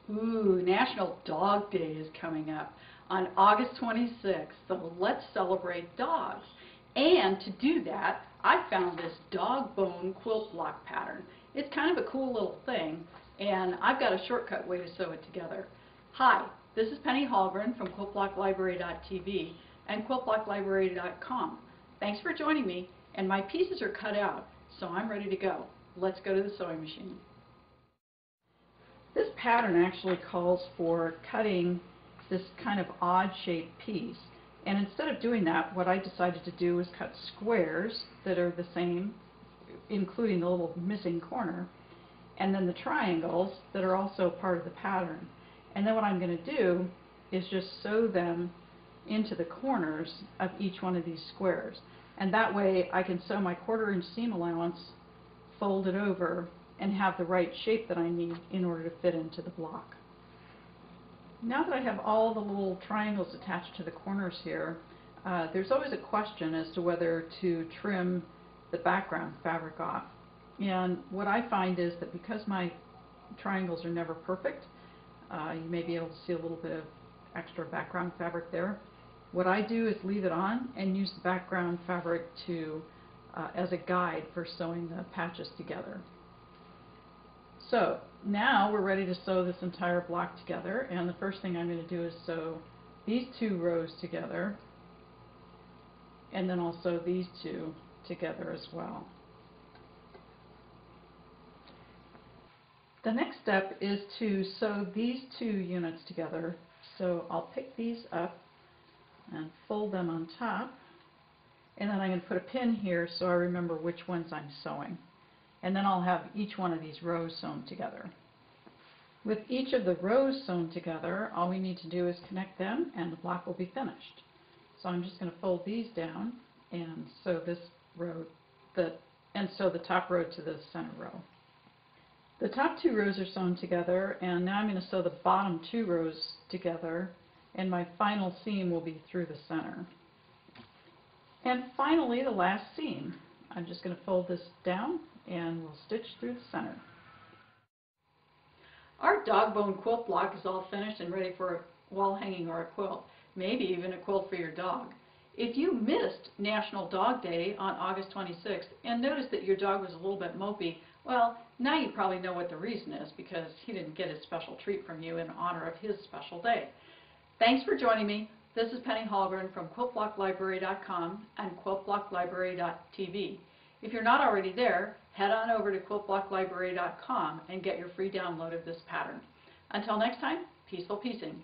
Ooh, National Dog Day is coming up on August 26th, so let's celebrate dogs. And to do that, I found this dog bone quilt block pattern. It's kind of a cool little thing, and I've got a shortcut way to sew it together. Hi, this is Penny Hallgren from QuiltBlockLibrary.tv and QuiltBlockLibrary.com. Thanks for joining me, and my pieces are cut out, so I'm ready to go. Let's go to the sewing machine. This pattern actually calls for cutting this kind of odd shaped piece, and instead of doing that, what I decided to do is cut squares that are the same, including the little missing corner, and then the triangles that are also part of the pattern. And then what I'm going to do is just sew them into the corners of each one of these squares, and that way I can sew my 1/4 inch seam allowance, fold it over, and have the right shape that I need in order to fit into the block. Now that I have all the little triangles attached to the corners here, there's always a question as to whether to trim the background fabric off. And what I find is that because my triangles are never perfect, you may be able to see a little bit of extra background fabric there. What I do is leave it on and use the background fabric to as a guide for sewing the patches together. So now we're ready to sew this entire block together, and the first thing I'm going to do is sew these 2 rows together, and then also these 2 together as well. The next step is to sew these 2 units together, so I'll pick these up and fold them on top, and then I'm going to put a pin here so I remember which ones I'm sewing. And then I'll have each one of these rows sewn together. With each of the rows sewn together, all we need to do is connect them and the block will be finished. So I'm just going to fold these down and sew this row, and sew the top row to the center row. The top 2 rows are sewn together, and now I'm going to sew the bottom 2 rows together, and my final seam will be through the center. And finally, the last seam. I'm just going to fold this down and we'll stitch through the center. Our dog bone quilt block is all finished and ready for a wall hanging or a quilt, maybe even a quilt for your dog. If you missed National Dog Day on August 26th and noticed that your dog was a little bit mopey, well, now you probably know what the reason is, because he didn't get his special treat from you in honor of his special day. Thanks for joining me. This is Penny Hallgren from QuiltBlockLibrary.com and QuiltBlockLibrary.tv. If you're not already there, head on over to QuiltBlockLibrary.com and get your free download of this pattern. Until next time, peaceful piecing.